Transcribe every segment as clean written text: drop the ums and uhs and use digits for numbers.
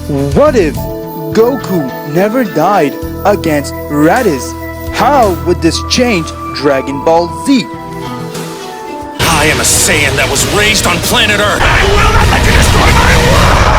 What if Goku never died against Raditz? How would this change Dragon Ball Z? I am a Saiyan that was raised on planet Earth. I will not let you destroy my world!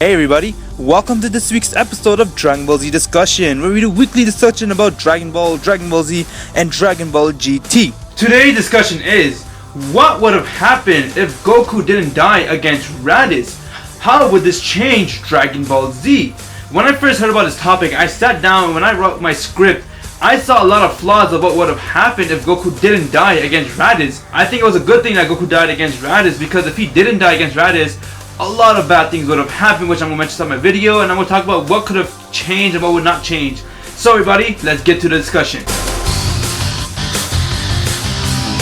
Hey everybody, welcome to this week's episode of Dragon Ball Z Discussion, where we do weekly discussion about Dragon Ball, Dragon Ball Z, and Dragon Ball GT. Today's discussion is, what would have happened if Goku didn't die against Raditz? How would this change Dragon Ball Z? When I first heard about this topic, I sat down and when I wrote my script, I saw a lot of flaws of what would have happened if Goku didn't die against Raditz. I think it was a good thing that Goku died against Raditz, because if he didn't die against Raditz, a lot of bad things would have happened, which I'm going to mention in my video, and I'm going to talk about what could have changed and what would not change. So everybody, let's get to the discussion.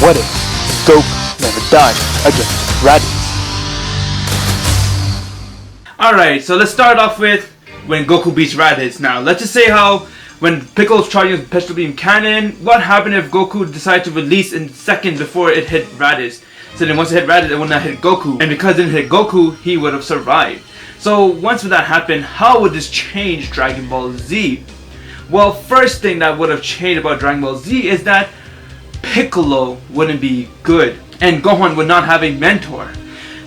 What if Goku never died against Raditz? Alright, so let's start off with when Goku beats Raditz. Now, let's just say how when Piccolo's charging with Petrol Beam Cannon, what happened if Goku decided to release in seconds before it hit Raditz? So then once it hit Raditz, it would not hit Goku. And because it didn't hit Goku, he would have survived. So once that happened, how would this change Dragon Ball Z? Well, first thing that would have changed about Dragon Ball Z is that Piccolo wouldn't be good. And Gohan would not have a mentor.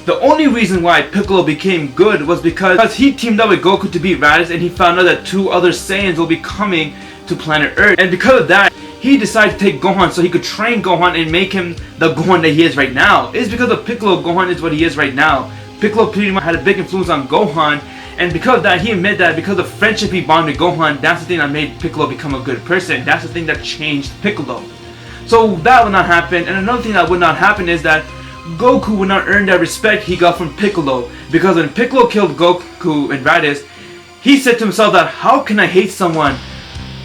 The only reason why Piccolo became good was because he teamed up with Goku to beat Raditz, and he found out that 2 other Saiyans will be coming to planet Earth. And because of that, he decided to take Gohan so he could train Gohan and make him the Gohan that he is right now. It's because of Piccolo, Gohan is what he is right now. Piccolo pretty much had a big influence on Gohan, and because of that, he admitted that because of friendship he bonded with Gohan, that's the thing that made Piccolo become a good person. That's the thing that changed Piccolo. So that would not happen. And another thing that would not happen is that Goku would not earn that respect he got from Piccolo, because when Piccolo killed Goku and Raditz, he said to himself that how can I hate someone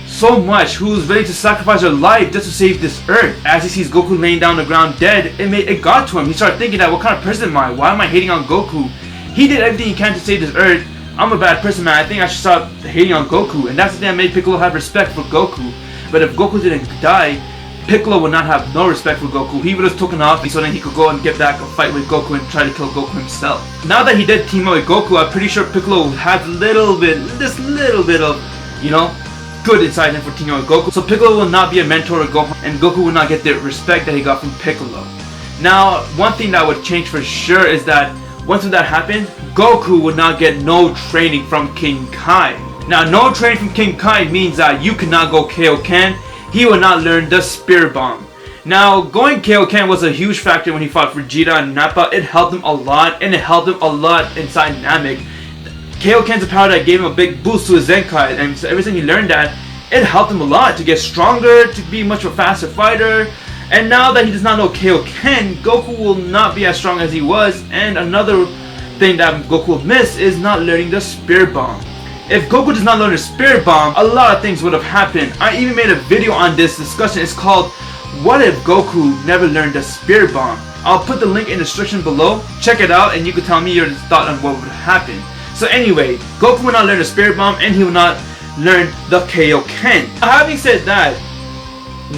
so much who's ready to sacrifice their life just to save this earth? As he sees Goku laying down on the ground dead, it got to him. He started thinking that, what kind of person am I? Why am I hating on Goku? He did everything he can to save this earth. I'm a bad person, man. I think I should stop hating on Goku. And that's the thing that made Piccolo have respect for Goku. But if Goku didn't die, Piccolo would not have no respect for Goku. He would have taken off so then he could go and get back a fight with Goku and try to kill Goku himself. Now that he did team up with Goku, I'm pretty sure Piccolo has this little bit of, you know, good inside him for teaming up with Goku. So Piccolo will not be a mentor of Gohan, and Goku will not get the respect that he got from Piccolo. Now, one thing that would change for sure is that once that happened, Goku would not get no training from King Kai. Now, no training from King Kai means that you cannot go Kaioken. He would not learn the Spirit Bomb. Now, going Kaioken was a huge factor when he fought Vegeta and Nappa. It helped him a lot, and it helped him a lot inside Namek. Kaioken's a power that gave him a big boost to his Zenkai, and so ever since he learned that, it helped him a lot to get stronger, to be much of a faster fighter. And now that he does not know Kaioken, Goku will not be as strong as he was. And another thing that Goku will miss is not learning the Spirit Bomb. If Goku does not learn the Spirit Bomb, a lot of things would have happened. I even made a video on this discussion. It's called, What If Goku Never Learned the Spirit Bomb? I'll put the link in the description below. Check it out and you can tell me your thought on what would happen. So anyway, Goku will not learn the Spirit Bomb, and he will not learn the Kaioken. Having said that,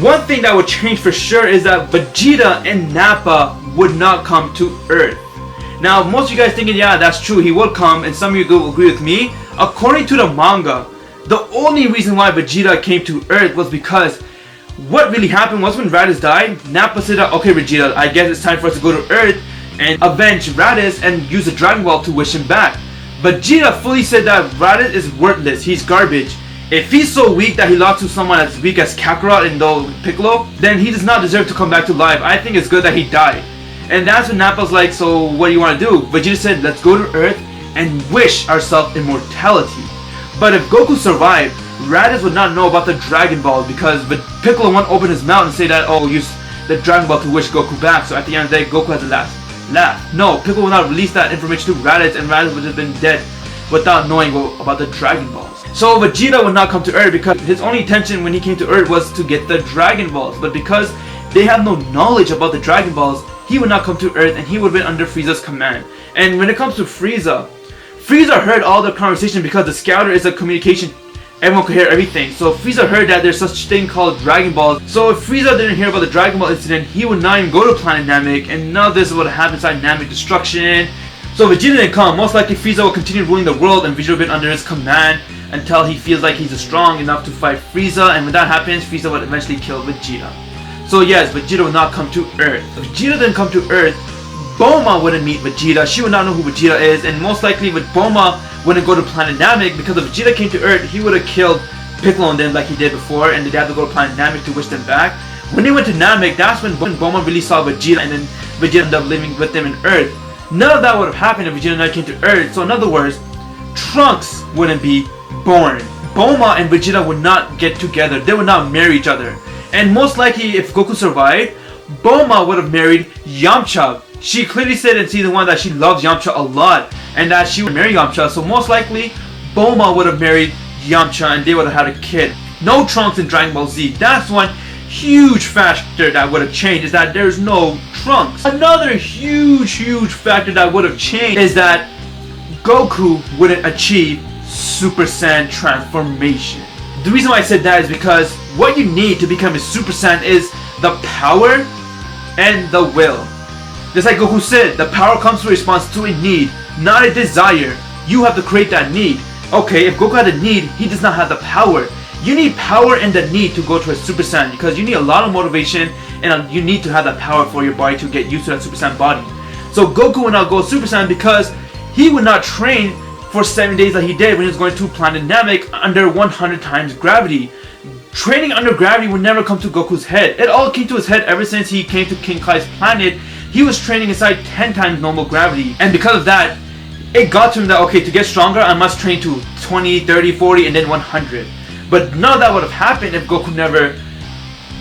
one thing that would change for sure is that Vegeta and Nappa would not come to Earth. Now, most of you guys thinking, yeah, that's true, he would come, and some of you will agree with me. According to the manga, the only reason why Vegeta came to Earth was because what really happened was when Raditz died, Nappa said, okay Vegeta, I guess it's time for us to go to Earth and avenge Raditz and use the Dragon Ball to wish him back. Vegeta fully said that Raditz is worthless, he's garbage. If he's so weak that he lost to someone as weak as Kakarot and Piccolo, then he does not deserve to come back to life. I think it's good that he died. And that's when Nappa's like, so what do you want to do? Vegeta said, let's go to Earth and wish ourselves immortality. But if Goku survived, Raditz would not know about the Dragon Ball, because Piccolo won't open his mouth and say that, oh, use the Dragon Ball to wish Goku back. So at the end of the day, Goku has the last laugh. No, Piccolo will not release that information to Raditz, and Raditz would have been dead without knowing about the Dragon Balls. So Vegeta would not come to Earth because his only intention when he came to Earth was to get the Dragon Balls. But because they have no knowledge about the Dragon Balls, he would not come to Earth, and he would have been under Frieza's command. And when it comes to Frieza heard all the conversation because the Scouter is a communication everyone could hear everything. So if Frieza heard that there's such thing called Dragon Ball. So if Frieza didn't hear about the Dragon Ball incident, he would not even go to planet Namek, and none of this would have happened inside Namek destruction. So if Vegeta didn't come, most likely Frieza will continue ruling the world and Vegeta will be under his command until he feels like he's strong enough to fight Frieza, and when that happens, Frieza would eventually kill Vegeta. So yes, Vegeta would not come to Earth. If Vegeta didn't come to Earth, Bulma wouldn't meet Vegeta. She would not know who Vegeta is, and most likely with Bulma wouldn't go to planet Namek, because if Vegeta came to Earth, he would have killed Piccolo and them like he did before, and they'd have to go to planet Namek to wish them back. When they went to Namek, that's when Bulma really saw Vegeta, and then Vegeta ended up living with them in Earth. None of that would have happened if Vegeta never came to Earth. So in other words, Trunks wouldn't be born. Bulma and Vegeta would not get together. They would not marry each other. And most likely, if Goku survived, Bulma would have married Yamcha. She clearly said in season 1 that she loves Yamcha a lot, and that she would marry Yamcha. So most likely, Bulma would have married Yamcha, and they would have had a kid. No Trunks in Dragon Ball Z. That's one huge factor that would have changed, is that there's no Trunks. Another huge factor that would have changed is that Goku wouldn't achieve Super Saiyan transformation. The reason why I said that is because what you need to become a Super Saiyan is the power and the will. Just like Goku said, the power comes in response to a need, not a desire. You have to create that need. Okay, if Goku had a need, he does not have the power. You need power and the need to go to a Super Saiyan, because you need a lot of motivation, and you need to have that power for your body to get used to that Super Saiyan body. So Goku would not go Super Saiyan because he would not train for 7 days like he did when he was going to planet Namek under 100 times gravity. Training under gravity would never come to Goku's head. It all came to his head ever since he came to King Kai's planet. He was training inside 10 times normal gravity, and because of that, it got to him that, okay, to get stronger, I must train to 20, 30, 40, and then 100. But none of that would have happened if Goku never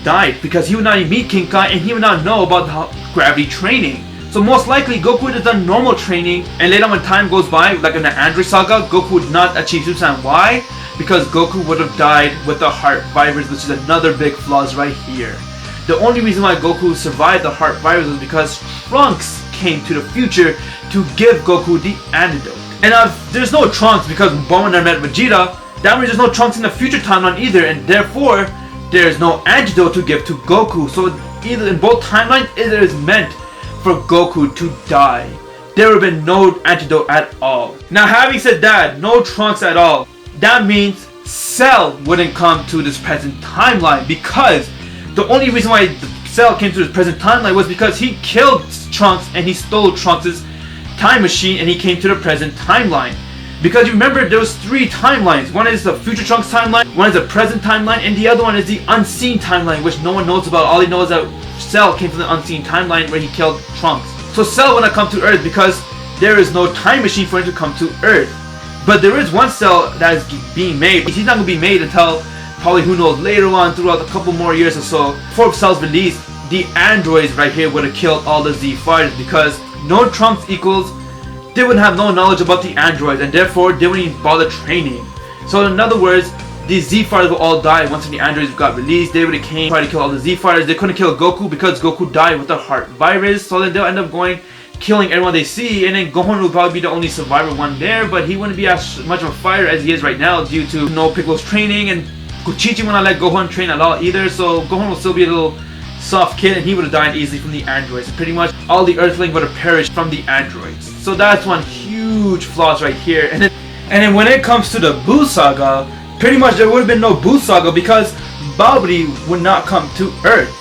died, because he would not even meet King Kai, and he would not know about the gravity training. So most likely, Goku would have done normal training, and later when time goes by, like in the Android Saga, Goku would not achieve Super Saiyan. Why? Because Goku would have died with the heart virus, which is another big flaw right here. The only reason why Goku survived the heart virus was because Trunks came to the future to give Goku the antidote. And if there's no Trunks because Bulma never met Vegeta, that means there's no Trunks in the future timeline either, and therefore there's no antidote to give to Goku. So either in both timelines, it is meant for Goku to die. There would have been no antidote at all. Now having said that, no Trunks at all, that means Cell wouldn't come to this present timeline, because the only reason why Cell came to this present timeline was because he killed Trunks and he stole Trunks' time machine, and he came to the present timeline. Because you remember, there was 3 timelines. One is the future Trunks timeline, one is the present timeline, and the other one is the unseen timeline, which no one knows about. All he knows is that Cell came from the unseen timeline where he killed Trunks. So Cell would not come to Earth because there is no time machine for him to come to Earth. But there is one Cell that is being made. He's not going to be made until probably, who knows, later on throughout a couple more years or so. Before Cell's release, the androids right here would have killed all the Z fighters, because no Trunks equals they would have no knowledge about the androids, and therefore they wouldn't even bother training. So in other words, the Z fighters will all die once the androids got released. They would have came try to kill all the Z fighters. They couldn't kill Goku because Goku died with the heart virus. So then they'll end up going killing everyone they see, and then Gohan will probably be the only survivor one there, but he wouldn't be as much of a fighter as he is right now due to no Piccolo's training, and Chi will not let Gohan train at all either. So Gohan will still be a little soft kid, and he would have died easily from the androids. And pretty much all the Earthlings would have perished from the androids. So that's one huge flaw right here. And then when it comes to the Buu saga, pretty much there would have been no Buu saga because Babidi would not come to Earth.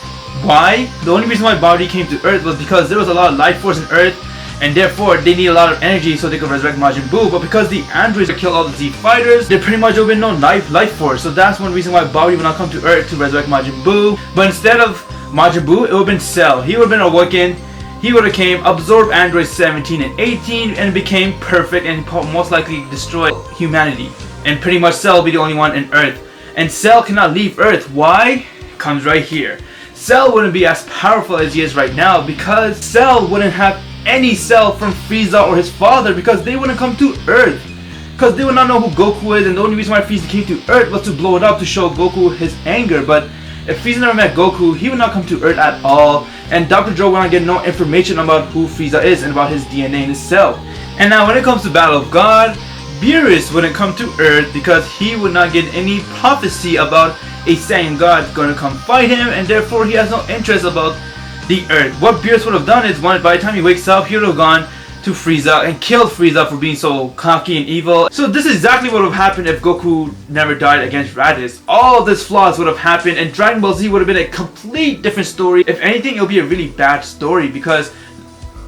Why? The only reason why Babidi came to Earth was because there was a lot of life force in Earth, and therefore they need a lot of energy so they could resurrect Majin Buu. But because the androids killed all the Z fighters, there pretty much would have been no life force. So that's one reason why Babidi would not come to Earth to resurrect Majin Buu. But instead of Majin Buu, it would have been Cell. He would have been awakened. He would have came, absorbed androids 17 and 18, and became perfect, and most likely destroy humanity. And pretty much Cell will be the only one in Earth. And Cell cannot leave Earth. Why? Comes right here. Cell wouldn't be as powerful as he is right now because Cell wouldn't have any Cell from Frieza or his father, because they wouldn't come to Earth. Because they would not know who Goku is, and the only reason why Frieza came to Earth was to blow it up to show Goku his anger. But if Frieza never met Goku, he would not come to Earth at all, and Dr. Joe would not get no information about who Frieza is and about his DNA and his cell. And now when it comes to Battle of God, Beerus wouldn't come to Earth because he would not get any prophecy about a Saiyan God going to come fight him, and therefore he has no interest about the Earth. What Beerus would have done is, by the time he wakes up, he would have gone to Frieza and killed Frieza for being so cocky and evil. So this is exactly what would have happened if Goku never died against Raditz. All these flaws would have happened, and Dragon Ball Z would have been a complete different story. If anything, it would be a really bad story, because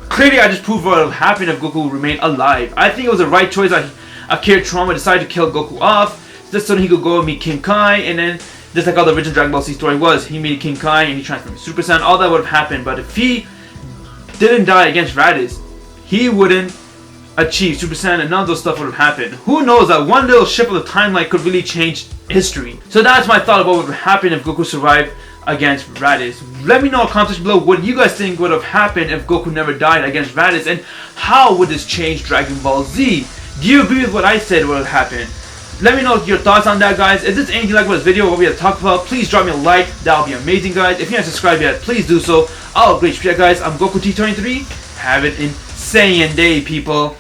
clearly I just proved what would have happened if Goku remained alive. I think it was the right choice that Akira Toriyama decided to kill Goku off, just so that he could go and meet King Kai, and then just like how the original Dragon Ball Z story was, he meets King Kai and he transformed into Super Saiyan. All that would have happened, but if he didn't die against Raditz, he wouldn't achieve Super Saiyan, and none of those stuff would have happened. Who knows, that one little shift of the timeline could really change history. So that's my thought about what would happen if Goku survived against Raditz. Let me know in the comments below what you guys think would have happened if Goku never died against Raditz, and how would this change Dragon Ball Z? Do you agree with what I said would have happened? Let me know your thoughts on that, guys. If there's anything you like about this video, what we have talked about, please drop me a like. That would be amazing, guys. If you haven't subscribed yet, please do so. I'll great guys. I'm GokuT23. Have an insane day, people.